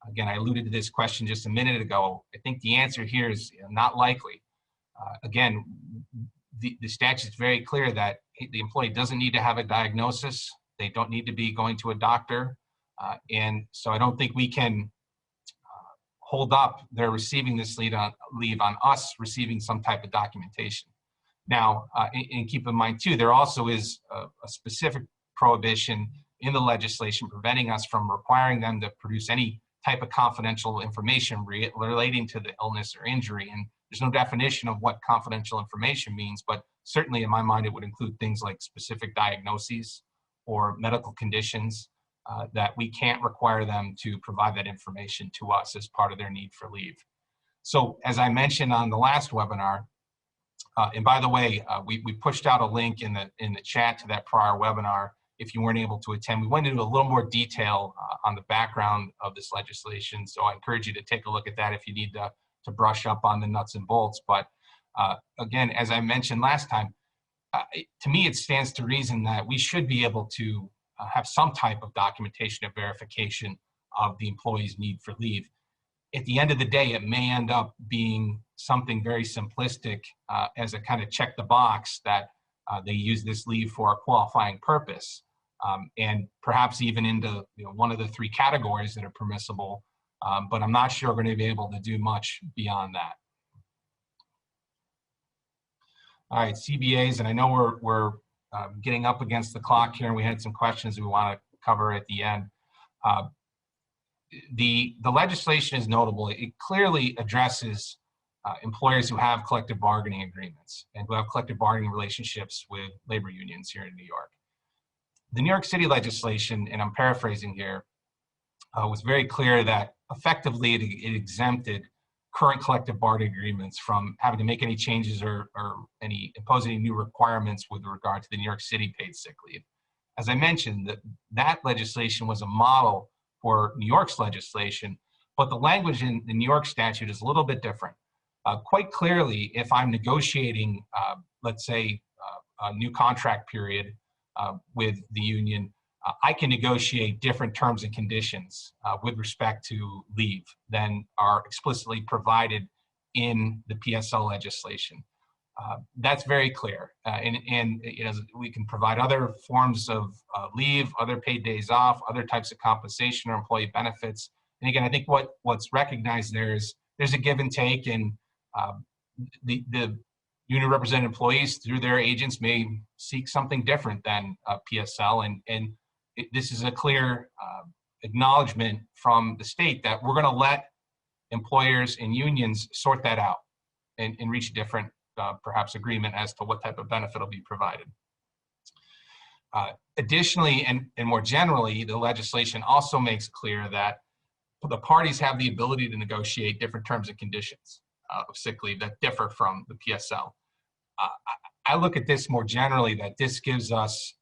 Again, I alluded to this question just a minute ago. I think the answer here is not likely. Again, the statute is very clear that the employee doesn't need to have a diagnosis. They don't need to be going to a doctor. And so I don't think we can hold up their receiving this leave on us receiving some type of documentation. Now, and keep in mind too, there also is a specific prohibition in the legislation preventing us from requiring them to produce any type of confidential information relating to the illness or injury. And there's no definition of what confidential information means, but certainly in my mind, it would include things like specific diagnoses or medical conditions that we can't require them to provide that information to us as part of their need for leave. So as I mentioned on the last webinar, and by the way, we pushed out a link in the chat to that prior webinar. If you weren't able to attend, we went into a little more detail on the background of this legislation. So I encourage you to take a look at that if you need to brush up on the nuts and bolts. But again, as I mentioned last time, to me, it stands to reason that we should be able to have some type of documentation of verification of the employee's need for leave. At the end of the day, it may end up being something very simplistic as a kind of check the box that they use this leave for a qualifying purpose. And perhaps even into one of the three categories that are permissible, but I'm not sure we're going to be able to do much beyond that. All right, CBAs, and I know we're getting up against the clock here, and we had some questions we want to cover at the end. The legislation is notable. It clearly addresses employers who have collective bargaining agreements and who have collective bargaining relationships with labor unions here in New York. The New York City legislation, and I'm paraphrasing here, was very clear that effectively it exempted current collective bargaining agreements from having to make any changes or impose any new requirements with regard to the New York City paid sick leave. As I mentioned, that legislation was a model for New York's legislation, but the language in the New York statute is a little bit different. Quite clearly, if I'm negotiating, let's say, a new contract period with the union, I can negotiate different terms and conditions with respect to leave than are explicitly provided in the PSL legislation. That's very clear, and we can provide other forms of leave, other paid days off, other types of compensation or employee benefits. And again, I think what's recognized there is there's a give and take, and the union represented employees through their agents may seek something different than PSL, and this is a clear acknowledgement from the state that we're going to let employers and unions sort that out and reach a different perhaps agreement as to what type of benefit will be provided. Additionally, and more generally, the legislation also makes clear that the parties have the ability to negotiate different terms and conditions of sick leave that differ from the PSL. I look at this more generally, that this gives us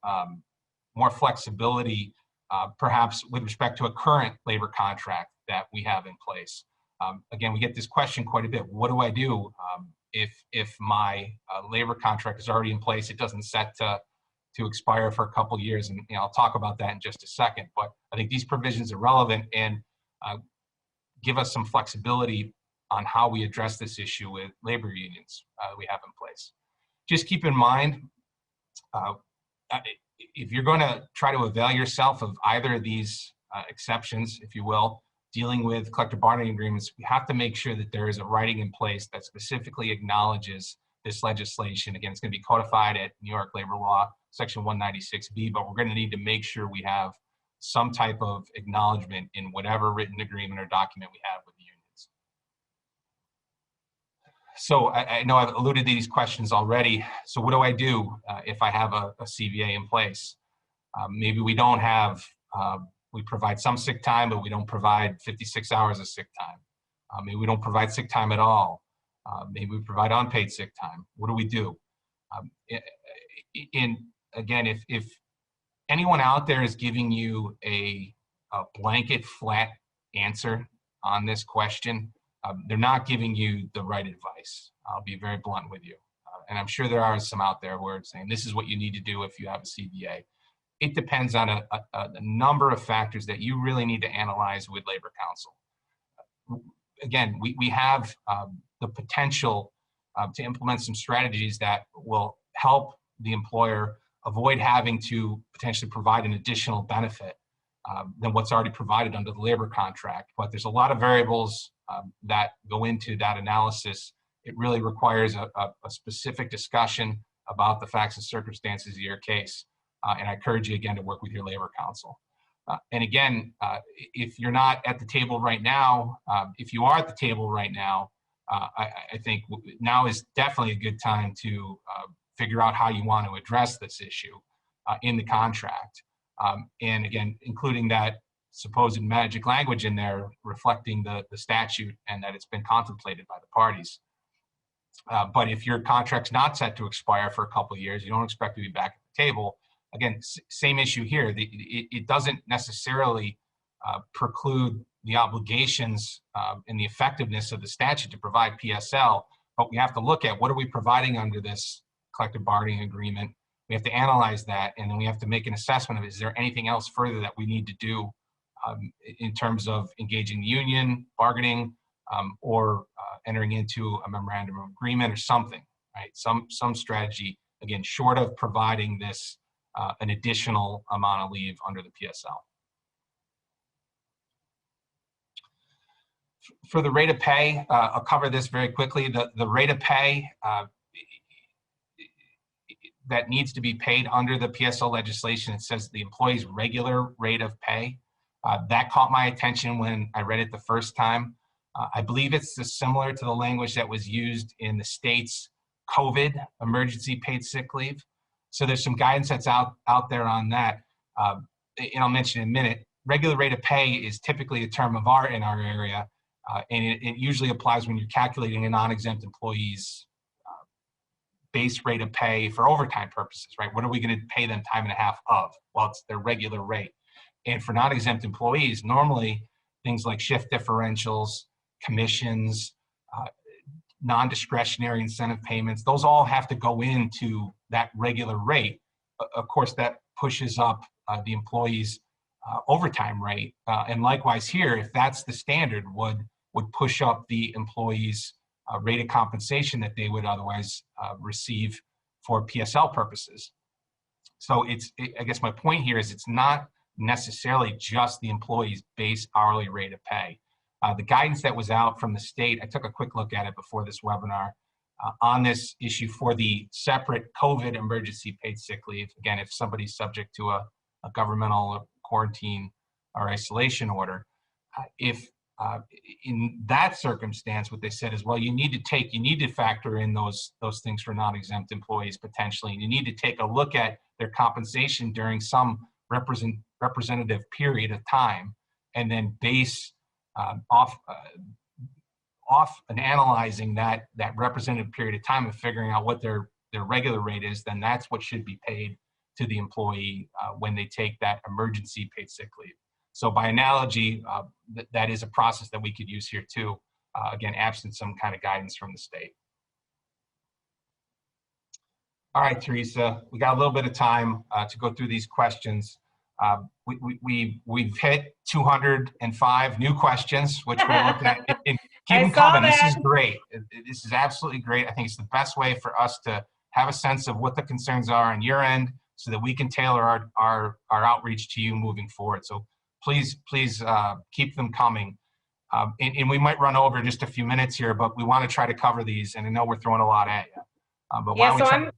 more flexibility, perhaps with respect to a current labor contract that we have in place. Again, we get this question quite a bit. What do I do if my labor contract is already in place? It doesn't set to expire for a couple of years, and I'll talk about that in just a second. But I think these provisions are relevant and give us some flexibility on how we address this issue with labor unions we have in place. Just keep in mind, if you're going to try to avail yourself of either of these exceptions, if you will, dealing with collective bargaining agreements, we have to make sure that there is a writing in place that specifically acknowledges this legislation. Again, it's going to be codified at New York labor law, section 196B, but we're going to need to make sure we have some type of acknowledgement in whatever written agreement or document we have with the unions. So I know I've alluded to these questions already. So what do I do if I have a CBA in place? Maybe we don't have, we provide some sick time, but we don't provide 56 hours of sick time. Maybe we don't provide sick time at all. Maybe we provide unpaid sick time. What do we do? Again, if anyone out there is giving you a blanket flat answer on this question, they're not giving you the right advice. I'll be very blunt with you. And I'm sure there are some out there where it's saying this is what you need to do if you have a CBA. It depends on a number of factors that you really need to analyze with Labor Council. Again, we have the potential to implement some strategies that will help the employer avoid having to potentially provide an additional benefit than what's already provided under the labor contract. But there's a lot of variables that go into that analysis. It really requires a specific discussion about the facts and circumstances of your case. And I encourage you again to work with your labor counsel. And again, if you're not at the table right now, if you are at the table right now, I think now is definitely a good time to figure out how you want to address this issue in the contract. And again, including that supposed magic language in there reflecting the statute and that it's been contemplated by the parties. But if your contract's not set to expire for a couple of years, you don't expect to be back at the table. Again, same issue here. It doesn't necessarily preclude the obligations and the effectiveness of the statute to provide PSL, but we have to look at what are we providing under this collective bargaining agreement. We have to analyze that, and then we have to make an assessment of is there anything else further that we need to do in terms of engaging the union, bargaining, or entering into a memorandum of agreement or something, right? Some strategy, again, short of providing this an additional amount of leave under the PSL. For the rate of pay, I'll cover this very quickly. The rate of pay that needs to be paid under the PSL legislation, it says the employee's regular rate of pay. That caught my attention when I read it the first time. I believe it's similar to the language that was used in the state's COVID emergency paid sick leave. So there's some guidance that's out there on that. And I'll mention in a minute. Regular rate of pay is typically a term of art in our area, and it usually applies when you're calculating a non-exempt employee's base rate of pay for overtime purposes, right? What are we going to pay them time and a half of? Well, it's their regular rate. And for non-exempt employees, normally things like shift differentials, commissions, non-discretionary incentive payments, those all have to go into that regular rate. Of course, that pushes up the employee's overtime rate. And likewise here, if that's the standard, would push up the employee's rate of compensation that they would otherwise receive for PSL purposes. So I guess my point here is it's not necessarily just the employee's base hourly rate of pay. The guidance that was out from the state, I took a quick look at it before this webinar, on this issue for the separate COVID emergency paid sick leave. Again, if somebody's subject to a governmental quarantine or isolation order, if in that circumstance, what they said is, well, you need to factor in those things for non-exempt employees potentially, and you need to take a look at their compensation during some representative period of time, and then base off and analyzing that representative period of time and figuring out what their regular rate is, then that's what should be paid to the employee when they take that emergency paid sick leave. So by analogy, that is a process that we could use here too, again, absent some kind of guidance from the state. All right, Teresa, we got a little bit of time to go through these questions. We've hit 205 new questions, which we'll look at and keep them coming. This is great. This is absolutely great. I think it's the best way for us to have a sense of what the concerns are on your end, so that we can tailor our outreach to you moving forward. So please keep them coming. And we might run over just a few minutes here, but we want to try to cover these, and I know we're throwing a lot at you. But why don't we try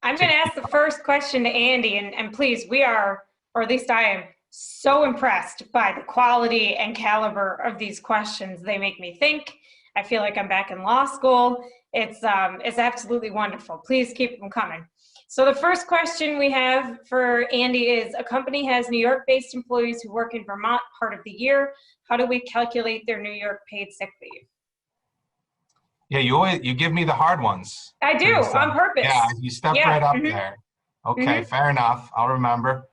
I'm going to ask the first question to Andy, and please, we are, or at least I am, so impressed by the quality and caliber of these questions. They make me think. I feel like I'm back in law school. It's absolutely wonderful. Please keep them coming. So the first question we have for Andy is, a company has New York-based employees who work in Vermont part of the year. How do we calculate their New York paid sick leave? Yeah, you give me the hard ones. I do, on purpose. Yeah, you step right up there. Okay, fair enough. I'll remember.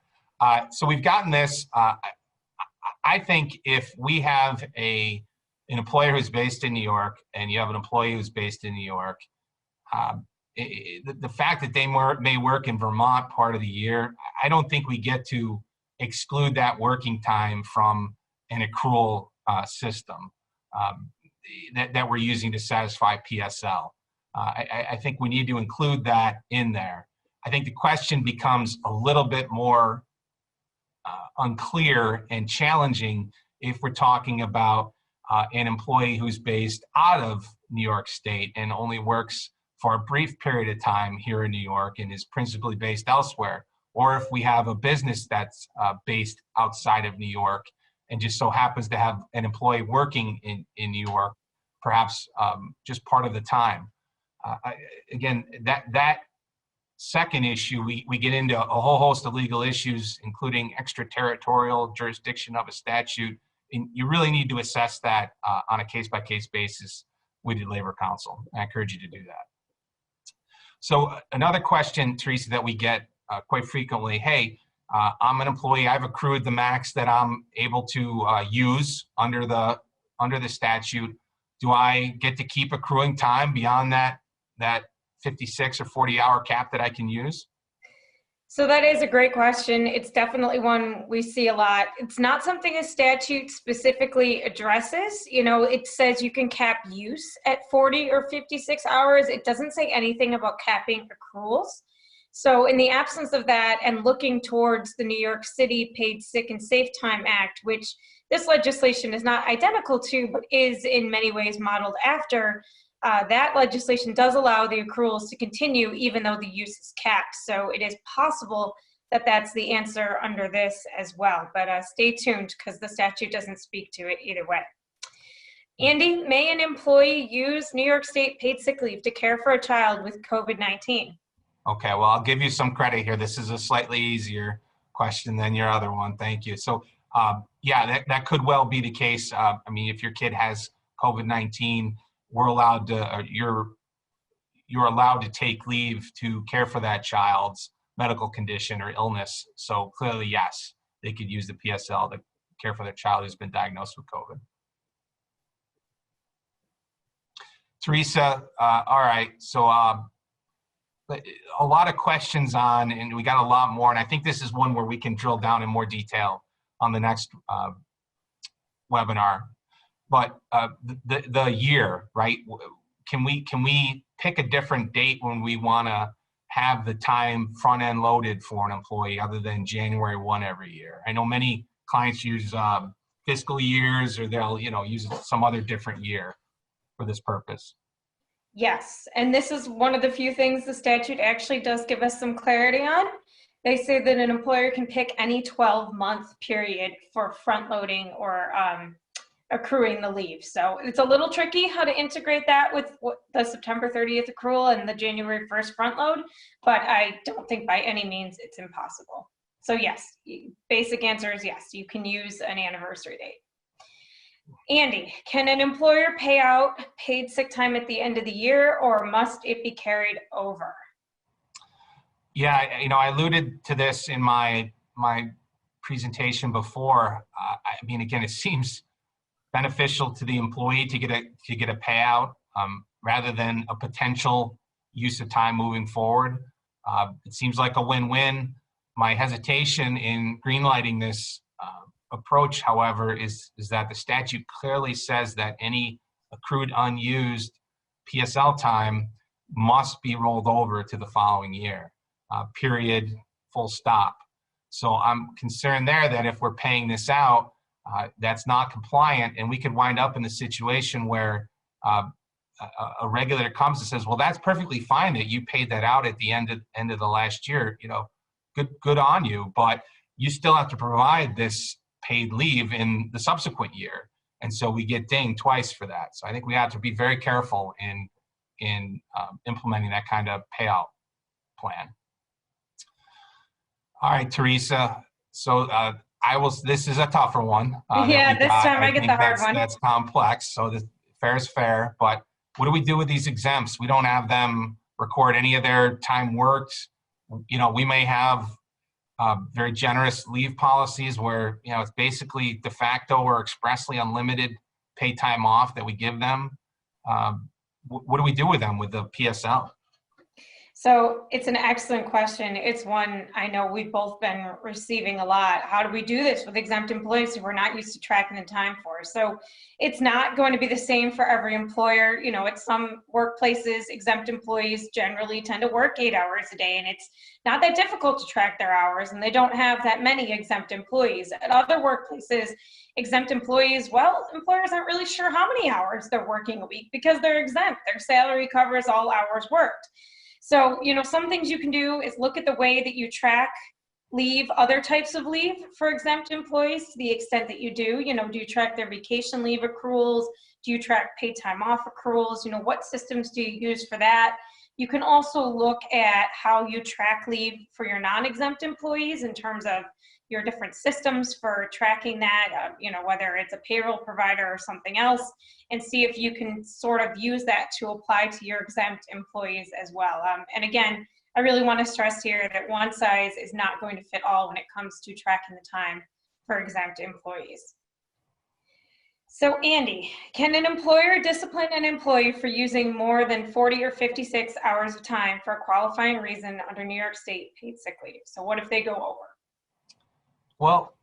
So we've gotten this. I think if we have an employer who's based in New York and you have an employee who's based in New York, the fact that they may work in Vermont part of the year, I don't think we get to exclude that working time from an accrual system that we're using to satisfy PSL. I think we need to include that in there. I think the question becomes a little bit more unclear and challenging if we're talking about an employee who's based out of New York State and only works for a brief period of time here in New York and is principally based elsewhere, or if we have a business that's based outside of New York and just so happens to have an employee working in New York, perhaps just part of the time. Again, that second issue, we get into a whole host of legal issues, including extraterritorial jurisdiction of a statute, and you really need to assess that on a case-by-case basis with your labor counsel. I encourage you to do that. So another question, Teresa, that we get quite frequently, hey, I'm an employee, I've accrued the max that I'm able to use under the statute. Do I get to keep accruing time beyond that 56 or 40-hour cap that I can use? So that is a great question. It's definitely one we see a lot. It's not something a statute specifically addresses. You know, it says you can cap use at 40 or 56 hours. It doesn't say anything about capping accruals. So in the absence of that and looking towards the New York City Paid Sick and Safe Time Act, which this legislation is not identical to, but is in many ways modeled after, that legislation does allow the accruals to continue even though the use is capped. So it is possible that that's the answer under this as well. But stay tuned because the statute doesn't speak to it either way. Andy, may an employee use New York State paid sick leave to care for a child with COVID-19? Okay, well, I'll give you some credit here. This is a slightly easier question than your other one. Thank you. So yeah, that could well be the case. I mean, if your kid has COVID-19, we're allowed to, you're allowed to take leave to care for that child's medical condition or illness. So clearly, yes, they could use the PSL to care for their child who's been diagnosed with COVID. Teresa, all right, so a lot of questions on, and we got a lot more, and I think this is one where we can drill down in more detail on the next webinar. But the year, right? Can we pick a different date when we want to have the time front end loaded for an employee other than January 1 every year? I know many clients use fiscal years, or they'll use some other different year for this purpose. Yes, and this is one of the few things the statute actually does give us some clarity on. They say that an employer can pick any 12-month period for front loading or accruing the leave. So it's a little tricky how to integrate that with the September 30th accrual and the January 1st front load, but I don't think by any means it's impossible. So yes, basic answer is yes, you can use an anniversary date. Andy, can an employer pay out paid sick time at the end of the year, or must it be carried over? Yeah, I alluded to this in my presentation before. I mean, again, it seems beneficial to the employee to get a payout rather than a potential use of time moving forward. It seems like a win-win. My hesitation in greenlighting this approach, however, is that the statute clearly says that any accrued unused PSL time must be rolled over to the following year. Period, full stop. So I'm concerned there that if we're paying this out, that's not compliant, and we could wind up in the situation where a regulator comes and says, well, that's perfectly fine that you paid that out at the end of the last year, good on you, but you still have to provide this paid leave in the subsequent year. And so we get dinged twice for that. So I think we have to be very careful in implementing that kind of payout plan. All right, Teresa. So this is a tougher one. Yeah, this time I get the hard one. That's complex. So the fair is fair, but what do we do with these exempts? We don't have them record any of their time worked. We may have very generous leave policies where, it's basically de facto or expressly unlimited paid time off that we give them. What do we do with them with the PSL? So it's an excellent question. It's one I know we've both been receiving a lot. How do we do this with exempt employees who we're not used to tracking the time for? So it's not going to be the same for every employer. At some workplaces, exempt employees generally tend to work 8 hours a day, and it's not that difficult to track their hours, and they don't have that many exempt employees. At other workplaces, exempt employees, employers aren't really sure how many hours they're working a week because they're exempt. Their salary covers all hours worked. So, some things you can do is look at the way that you track leave, other types of leave for exempt employees to the extent that you do. Do you track their vacation leave accruals? Do you track paid time off accruals? What systems do you use for that? You can also look at how you track leave for your non-exempt employees in terms of your different systems for tracking that, whether it's a payroll provider or something else, and see if you can sort of use that to apply to your exempt employees as well. And again, I really want to stress here that one size is not going to fit all when it comes to tracking the time for exempt employees. So Andy, can an employer discipline an employee for using more than 40 or 56 hours of time for a qualifying reason under New York State paid sick leave? So what if they go over? Well,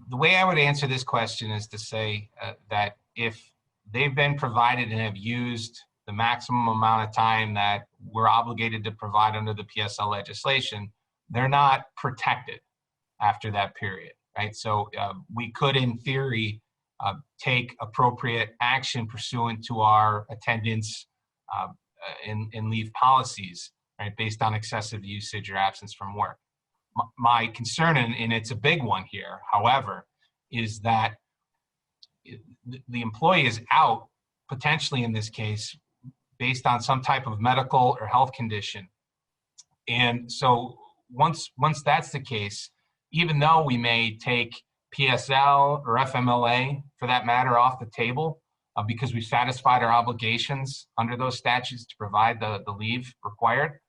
the way I would answer this question is to say that if they've been provided and have used the maximum amount of time that we're obligated to provide under the PSL legislation, they're not protected after that period, right? So we could, in theory, take appropriate action pursuant to our attendance and leave policies, right, based on excessive usage or absence from work. My concern, and it's a big one here, however, is that the employee is out, potentially in this case, based on some type of medical or health condition. And so once that's the case, even though we may take PSL or FMLA, for that matter, off the table because we've satisfied our obligations under those statutes to provide the leave required,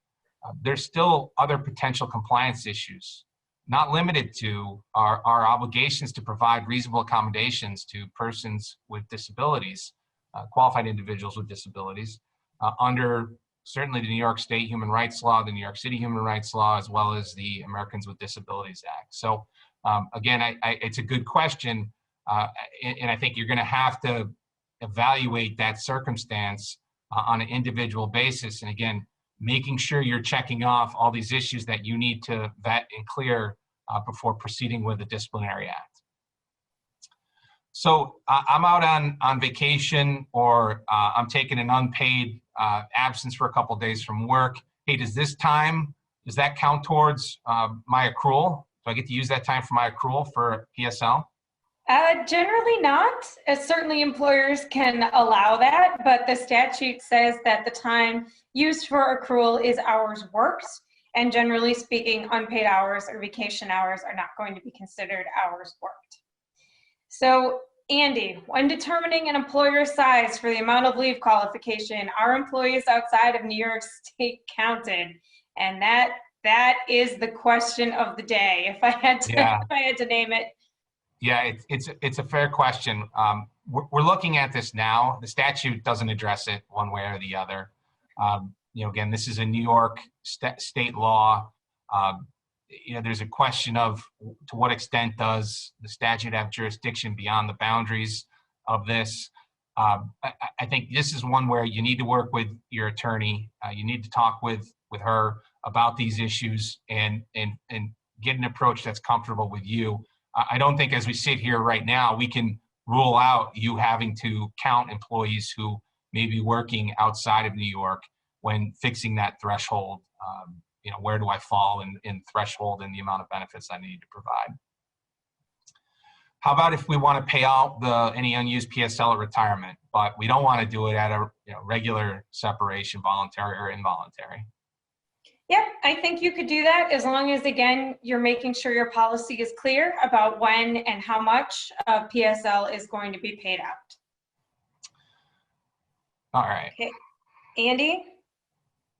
there's still other potential compliance issues, not limited to our obligations to provide reasonable accommodations to persons with disabilities, qualified individuals with disabilities, under certainly the New York State Human Rights Law, the New York City Human Rights Law, as well as the Americans with Disabilities Act. So again, it's a good question, and I think you're going to have to evaluate that circumstance on an individual basis. And again, making sure you're checking off all these issues that you need to vet and clear before proceeding with the disciplinary act. So I'm out on vacation, or I'm taking an unpaid absence for a couple of days from work. Hey, does that count towards my accrual? Do I get to use that time for my accrual for PSL? Generally not. Certainly employers can allow that, but the statute says that the time used for accrual is hours worked, and generally speaking, unpaid hours or vacation hours are not going to be considered hours worked. So Andy, when determining an employer's size for the amount of leave qualification, are employees outside of New York State counted? And that is the question of the day. If I had to name it. Yeah, it's a fair question. We're looking at this now. The statute doesn't address it one way or the other. Again, this is a New York state law. There's a question of to what extent does the statute have jurisdiction beyond the boundaries of this. I think this is one where you need to work with your attorney. You need to talk with her about these issues and get an approach that's comfortable with you. I don't think as we sit here right now, we can rule out you having to count employees who may be working outside of New York when fixing that threshold. Where do I fall in threshold and the amount of benefits I need to provide? How about if we want to pay out any unused PSL at retirement, but we don't want to do it at a regular separation, voluntary or involuntary? Yep, I think you could do that as long as, again, you're making sure your policy is clear about when and how much of PSL is going to be paid out. All right. Okay, Andy,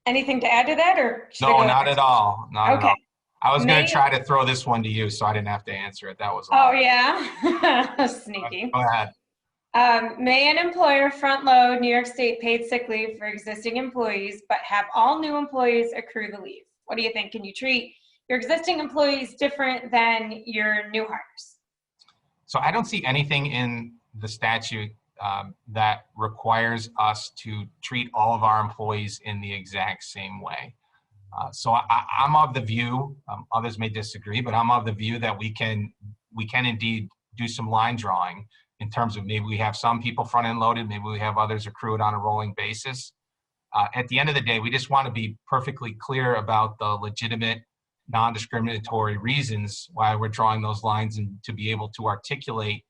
anything to add to that, or should I No, go not next? at all. Not at Okay. all. I was going May- to try to throw this one to you so I didn't have to answer it. That was Oh, all. yeah, sneaky. Go ahead. May an employer front load New York State paid sick leave for existing employees, but have all new employees accrue the leave? What do you think? Can you treat your existing employees different than your new hires? So I don't see anything in the statute that requires us to treat all of our employees in the exact same way. So I'm of the view, others may disagree, but I'm of the view that we can indeed do some line drawing in terms of maybe we have some people front end loaded, maybe we have others accrued on a rolling basis. At the end of the day, we just want to be perfectly clear about the legitimate, non-discriminatory reasons why we're drawing those lines, and to be able to articulate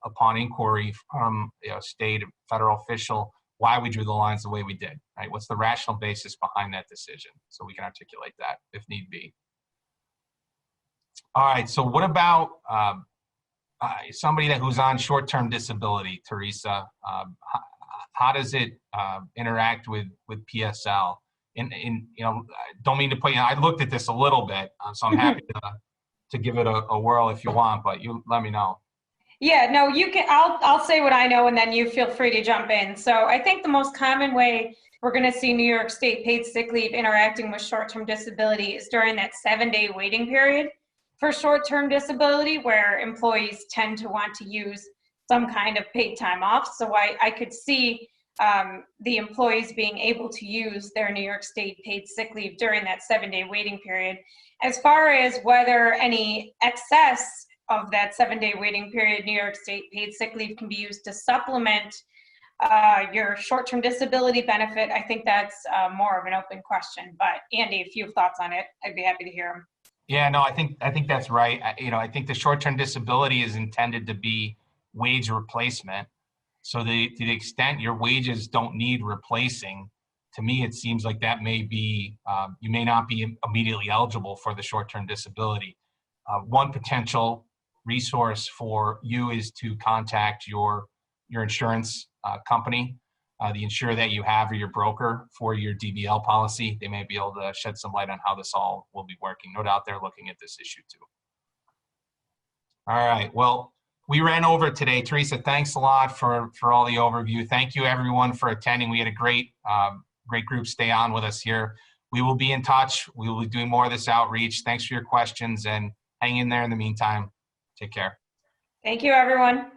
upon inquiry from state and federal official why we drew the lines the way we did, right? What's the rational basis behind that decision? So we can articulate that if need be. All right, so what about somebody who's on short-term disability, Teresa? How does it interact with PSL? And don't mean to put you. I looked at this a little bit, so I'm happy to give it a whirl if you want. But you let me know. Yeah, no, you can. I'll say what I know, and then you feel free to jump in. So I think the most common way we're going to see New York State paid sick leave interacting with short-term disability is during that 7-day waiting period for short-term disability, where employees tend to want to use some kind of paid time off. So I could see the employees being able to use their New York State paid sick leave during that 7-day waiting period. As far as whether any excess of that 7-day waiting period New York State paid sick leave can be used to supplement your short-term disability benefit, I think that's more of an open question. But Andy, if you have thoughts on it, I'd be happy to hear them. Yeah, no, I think that's right. I think the short-term disability is intended to be wage replacement. So to the extent your wages don't need replacing, to me it seems like that may be you may not be immediately eligible for the short-term disability. One potential resource for you is to contact your insurance company, the insurer that you have, or your broker for your DBL policy. They may be able to shed some light on how this all will be working. No doubt they're looking at this issue too. All right, well, we ran over today. Teresa, thanks a lot for all the overview. Thank you everyone for attending. We had a great group stay on with us here. We will be in touch. We will be doing more of this outreach. Thanks for your questions, and hang in there in the meantime. Take care. Thank you, everyone.